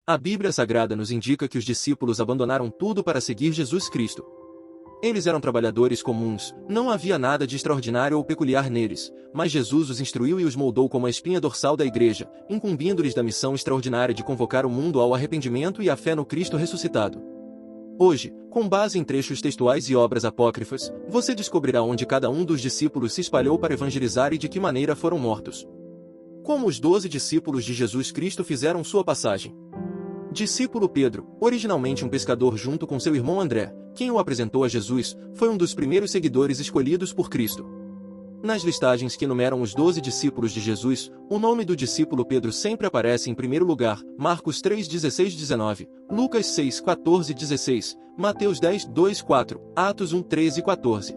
A Bíblia Sagrada nos indica que os discípulos abandonaram tudo para seguir Jesus Cristo. Eles eram trabalhadores comuns, não havia nada de extraordinário ou peculiar neles, mas Jesus os instruiu e os moldou como a espinha dorsal da igreja, incumbindo-lhes da missão extraordinária de convocar o mundo ao arrependimento e à fé no Cristo ressuscitado. Hoje, com base em trechos textuais e obras apócrifas, você descobrirá onde cada um dos discípulos se espalhou para evangelizar e de que maneira foram mortos. Como os 12 discípulos de Jesus Cristo fizeram sua passagem. Discípulo Pedro, originalmente um pescador junto com seu irmão André, quem o apresentou a Jesus, foi um dos primeiros seguidores escolhidos por Cristo. Nas listagens que enumeram os 12 discípulos de Jesus, o nome do discípulo Pedro sempre aparece em primeiro lugar, Marcos 3:16-19, Lucas 6:14-16, Mateus 10:2-4, Atos 1:13-14.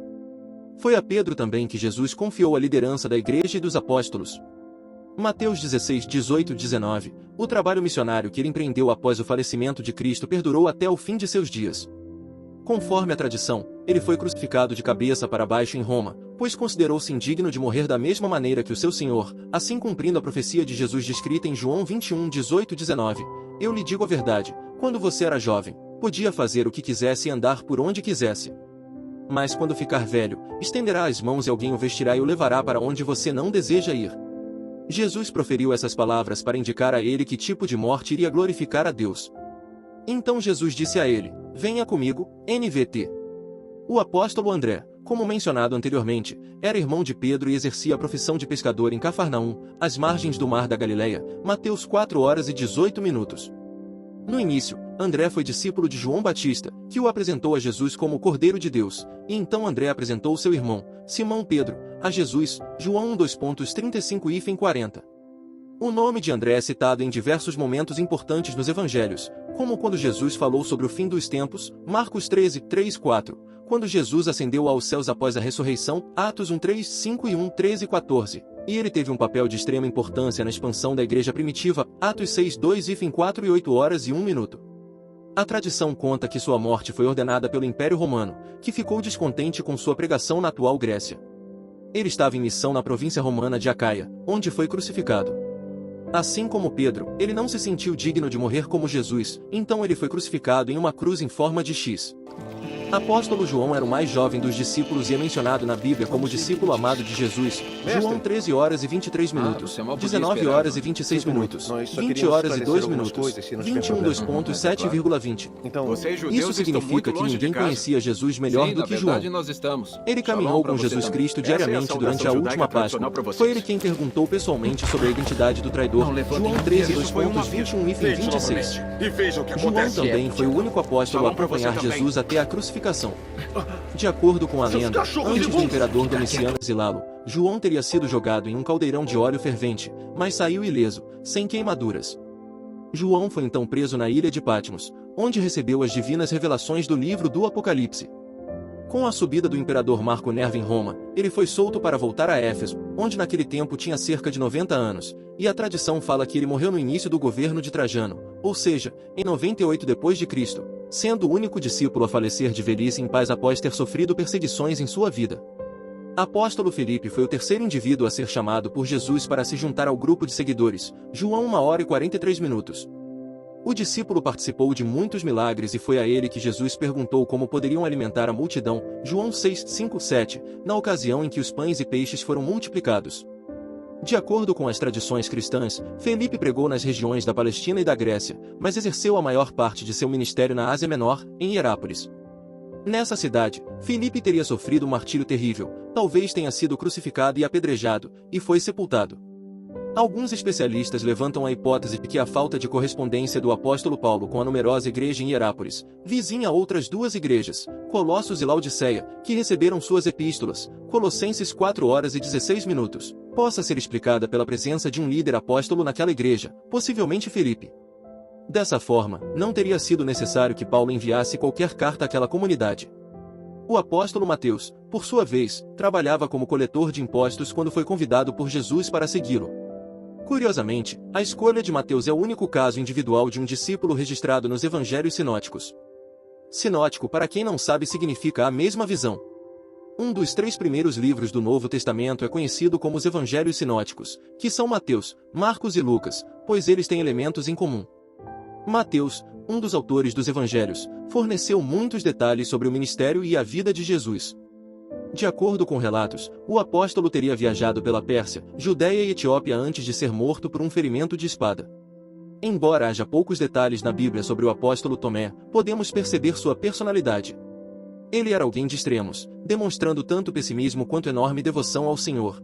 Foi a Pedro também que Jesus confiou a liderança da igreja e dos apóstolos. Mateus 16:18-19, o trabalho missionário que ele empreendeu após o falecimento de Cristo perdurou até o fim de seus dias. Conforme a tradição, ele foi crucificado de cabeça para baixo em Roma, pois considerou-se indigno de morrer da mesma maneira que o seu Senhor, assim cumprindo a profecia de Jesus descrita em João 21:18-19. Eu lhe digo a verdade, quando você era jovem, podia fazer o que quisesse e andar por onde quisesse. Mas quando ficar velho, estenderá as mãos e alguém o vestirá e o levará para onde você não deseja ir. Jesus proferiu essas palavras para indicar a ele que tipo de morte iria glorificar a Deus. Então Jesus disse a ele: venha comigo, NVT. O apóstolo André, como mencionado anteriormente, era irmão de Pedro e exercia a profissão de pescador em Cafarnaum, às margens do mar da Galileia, Mateus 4:18. No início, André foi discípulo de João Batista, que o apresentou a Jesus como o Cordeiro de Deus, e então André apresentou seu irmão, Simão Pedro, a Jesus, João 1:35-40. O nome de André é citado em diversos momentos importantes nos evangelhos, como quando Jesus falou sobre o fim dos tempos, Marcos 13:3-4, quando Jesus ascendeu aos céus após a ressurreição, Atos 1:3-5 e 1:13-14, e ele teve um papel de extrema importância na expansão da igreja primitiva, Atos 6:2-4 e 8:01. A tradição conta que sua morte foi ordenada pelo Império Romano, que ficou descontente com sua pregação na atual Grécia. Ele estava em missão na província romana de Acaia, onde foi crucificado. Assim como Pedro, ele não se sentiu digno de morrer como Jesus, então ele foi crucificado em uma cruz em forma de X. Apóstolo João era o mais jovem dos discípulos e é mencionado na Bíblia como discípulo amado de Jesus. João 13:23, 19:26, 20:02, 21:2.7,20. Isso significa que ninguém conhecia Jesus melhor do que João. Ele caminhou com Jesus Cristo diariamente durante a última Páscoa. Foi ele quem perguntou pessoalmente sobre a identidade do traidor. João 13:2.21 e 26. João também foi o único apóstolo a acompanhar Jesus até a crucificação. De acordo com a lenda, antes do imperador Domiciano exilá-lo, João teria sido jogado em um caldeirão de óleo fervente, mas saiu ileso, sem queimaduras. João foi então preso na ilha de Patmos, onde recebeu as divinas revelações do livro do Apocalipse. Com a subida do imperador Marco Nerva em Roma, ele foi solto para voltar a Éfeso, onde naquele tempo tinha cerca de 90 anos, e a tradição fala que ele morreu no início do governo de Trajano, ou seja, em 98 d.C., sendo o único discípulo a falecer de velhice em paz após ter sofrido perseguições em sua vida. Apóstolo Felipe foi o terceiro indivíduo a ser chamado por Jesus para se juntar ao grupo de seguidores, João 1:43. O discípulo participou de muitos milagres e foi a ele que Jesus perguntou como poderiam alimentar a multidão, João 6:5-7, na ocasião em que os pães e peixes foram multiplicados. De acordo com as tradições cristãs, Felipe pregou nas regiões da Palestina e da Grécia, mas exerceu a maior parte de seu ministério na Ásia Menor, em Hierápolis. Nessa cidade, Felipe teria sofrido um martírio terrível, talvez tenha sido crucificado e apedrejado, e foi sepultado. Alguns especialistas levantam a hipótese de que a falta de correspondência do apóstolo Paulo com a numerosa igreja em Hierápolis, vizinha a outras duas igrejas, Colossos e Laodiceia, que receberam suas epístolas, Colossenses 4:16, possa ser explicada pela presença de um líder apóstolo naquela igreja, possivelmente Felipe. Dessa forma, não teria sido necessário que Paulo enviasse qualquer carta àquela comunidade. O apóstolo Mateus, por sua vez, trabalhava como coletor de impostos quando foi convidado por Jesus para segui-lo. Curiosamente, a escolha de Mateus é o único caso individual de um discípulo registrado nos evangelhos sinóticos. Sinótico, para quem não sabe, significa a mesma visão. Um dos 3 primeiros livros do Novo Testamento é conhecido como os Evangelhos Sinóticos, que são Mateus, Marcos e Lucas, pois eles têm elementos em comum. Mateus, um dos autores dos evangelhos, forneceu muitos detalhes sobre o ministério e a vida de Jesus. De acordo com relatos, o apóstolo teria viajado pela Pérsia, Judeia e Etiópia antes de ser morto por um ferimento de espada. Embora haja poucos detalhes na Bíblia sobre o apóstolo Tomé, podemos perceber sua personalidade. Ele era alguém de extremos, demonstrando tanto pessimismo quanto enorme devoção ao Senhor.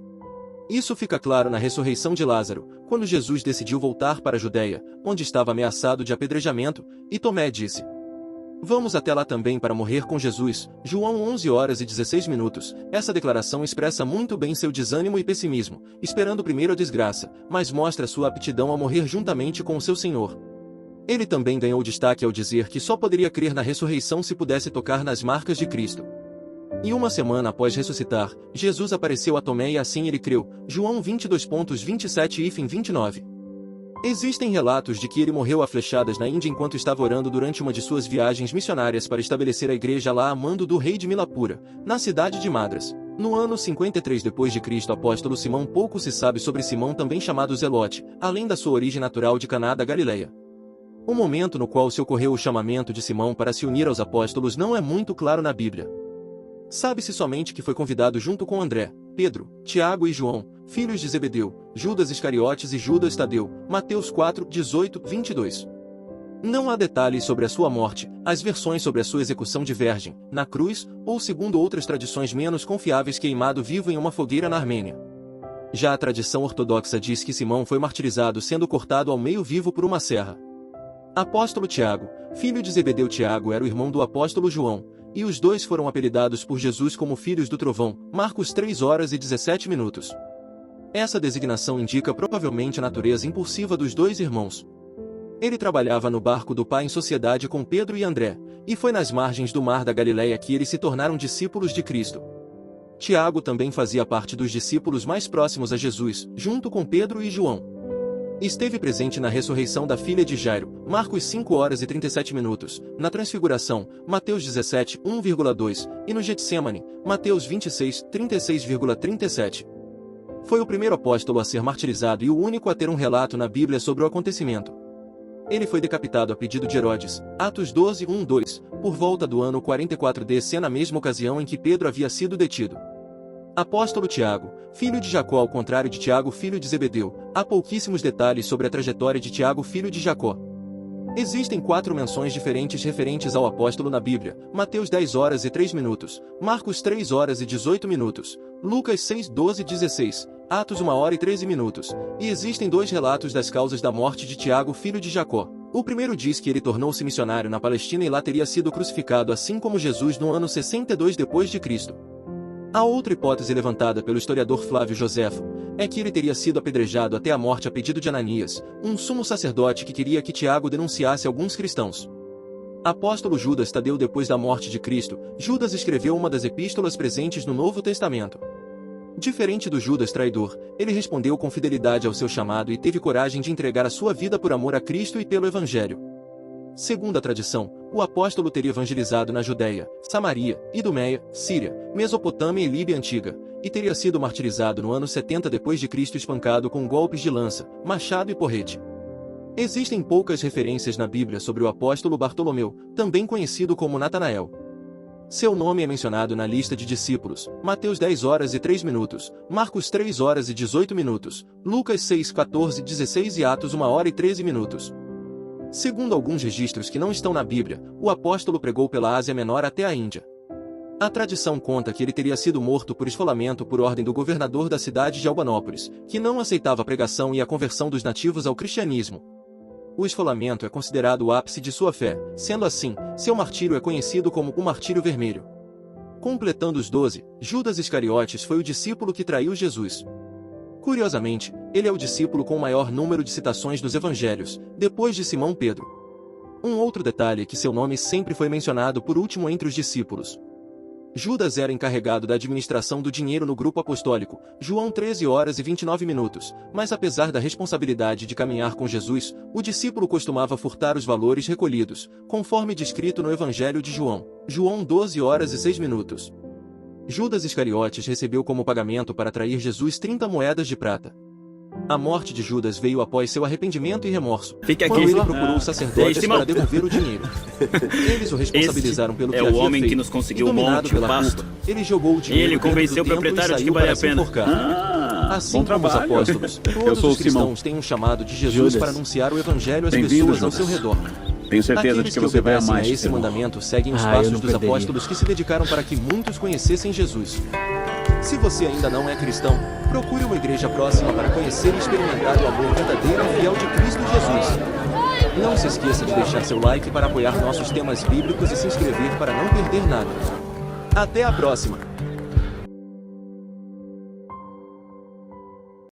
Isso fica claro na ressurreição de Lázaro, quando Jesus decidiu voltar para a Judeia, onde estava ameaçado de apedrejamento, e Tomé disse: "Vamos até lá também para morrer com Jesus." João 11h16. Essa declaração expressa muito bem seu desânimo e pessimismo, esperando primeiro a desgraça, mas mostra sua aptidão a morrer juntamente com o seu Senhor. Ele também ganhou destaque ao dizer que só poderia crer na ressurreição se pudesse tocar nas marcas de Cristo. E uma semana após ressuscitar, Jesus apareceu a Tomé e assim ele creu. João 22.27-29. Existem relatos de que ele morreu a flechadas na Índia enquanto estava orando durante uma de suas viagens missionárias para estabelecer a igreja lá a mando do rei de Milapura, na cidade de Madras. No ano 53 d.C., apóstolo Simão. Pouco se sabe sobre Simão, também chamado Zelote, além da sua origem natural de Caná da Galileia. O momento no qual se ocorreu o chamamento de Simão para se unir aos apóstolos não é muito claro na Bíblia. Sabe-se somente que foi convidado junto com André, Pedro, Tiago e João, filhos de Zebedeu, Judas Iscariotes e Judas Tadeu. Mateus 4:18-22. Não há detalhes sobre a sua morte, as versões sobre a sua execução divergem, na cruz, ou segundo outras tradições menos confiáveis, queimado vivo em uma fogueira na Armênia. Já a tradição ortodoxa diz que Simão foi martirizado sendo cortado ao meio vivo por uma serra. Apóstolo Tiago, filho de Zebedeu. Tiago era o irmão do apóstolo João, e os dois foram apelidados por Jesus como filhos do trovão. Marcos 3h17. Essa designação indica provavelmente a natureza impulsiva dos dois irmãos. Ele trabalhava no barco do pai em sociedade com Pedro e André, e foi nas margens do mar da Galileia que eles se tornaram discípulos de Cristo. Tiago também fazia parte dos discípulos mais próximos a Jesus, junto com Pedro e João. Esteve presente na ressurreição da filha de Jairo, Marcos 5h37, na transfiguração, Mateus 17:1,2, e no Getsêmani, Mateus 26:36,37. Foi o primeiro apóstolo a ser martirizado e o único a ter um relato na Bíblia sobre o acontecimento. Ele foi decapitado a pedido de Herodes, Atos 12:1-2, por volta do ano 44 d.C., na mesma ocasião em que Pedro havia sido detido. Apóstolo Tiago, filho de Jacó. Ao contrário de Tiago, filho de Zebedeu, há pouquíssimos detalhes sobre a trajetória de Tiago, filho de Jacó. Existem 4 menções diferentes referentes ao apóstolo na Bíblia: Mateus 10h03, Marcos 3h18, Lucas 6:12-16, Atos 1h13, e existem 2 relatos das causas da morte de Tiago, filho de Jacó. O primeiro diz que ele tornou-se missionário na Palestina e lá teria sido crucificado assim como Jesus no ano 62 d.C. A outra hipótese levantada pelo historiador Flávio Joséfo é que ele teria sido apedrejado até a morte a pedido de Ananias, um sumo sacerdote que queria que Tiago denunciasse alguns cristãos. Apóstolo Judas Tadeu. Depois da morte de Cristo, Judas escreveu uma das epístolas presentes no Novo Testamento. Diferente do Judas traidor, ele respondeu com fidelidade ao seu chamado e teve coragem de entregar a sua vida por amor a Cristo e pelo Evangelho. Segundo a tradição, o apóstolo teria evangelizado na Judeia, Samaria, Idumeia, Síria, Mesopotâmia e Líbia Antiga, e teria sido martirizado no ano 70 d.C., espancado com golpes de lança, machado e porrete. Existem poucas referências na Bíblia sobre o apóstolo Bartolomeu, também conhecido como Natanael. Seu nome é mencionado na lista de discípulos, Mateus 10h03, Marcos 3h18, Lucas 6:14-16 e Atos 1h13. Segundo alguns registros que não estão na Bíblia, o apóstolo pregou pela Ásia Menor até a Índia. A tradição conta que ele teria sido morto por esfolamento por ordem do governador da cidade de Albanópolis, que não aceitava a pregação e a conversão dos nativos ao cristianismo. O esfolamento é considerado o ápice de sua fé, sendo assim, seu martírio é conhecido como o Martírio Vermelho. Completando os 12, Judas Iscariotes foi o discípulo que traiu Jesus. Curiosamente, ele é o discípulo com o maior número de citações dos evangelhos, depois de Simão Pedro. Um outro detalhe é que seu nome sempre foi mencionado por último entre os discípulos. Judas era encarregado da administração do dinheiro no grupo apostólico, João 13h29, mas apesar da responsabilidade de caminhar com Jesus, o discípulo costumava furtar os valores recolhidos, conforme descrito no Evangelho de João, João 12h06. Judas Iscariotes recebeu como pagamento para trair Jesus 30 moedas de prata. A morte de Judas veio após seu arrependimento e remorso, Fica aqui. quando ele procurou os sacerdotes Simão. para devolver o dinheiro. Eles o responsabilizaram pelo que é o havia homem feito, que nos conseguiu e o dominado monte, o pela pasto. culpa, ele jogou o dinheiro Ele dentro convenceu do o templo e proprietário de que saiu valia para a se pena. enforcar. Assim bom como os trabalho. apóstolos, Eu todos sou o os Simão. cristãos têm um chamado de Jesus Judas. para anunciar o evangelho às Bem-vindo, pessoas ao seu Judas. redor. Tenho certeza Aqueles de que você vai obedecem amar a este esse sermão. mandamento seguem os eu passos não dos perderia. apóstolos que se dedicaram para que muitos conhecessem Jesus. Se você ainda não é cristão, procure uma igreja próxima para conhecer e experimentar o amor verdadeiro e fiel de Cristo Jesus. Não se esqueça de deixar seu like para apoiar nossos temas bíblicos e se inscrever para não perder nada. Até a próxima!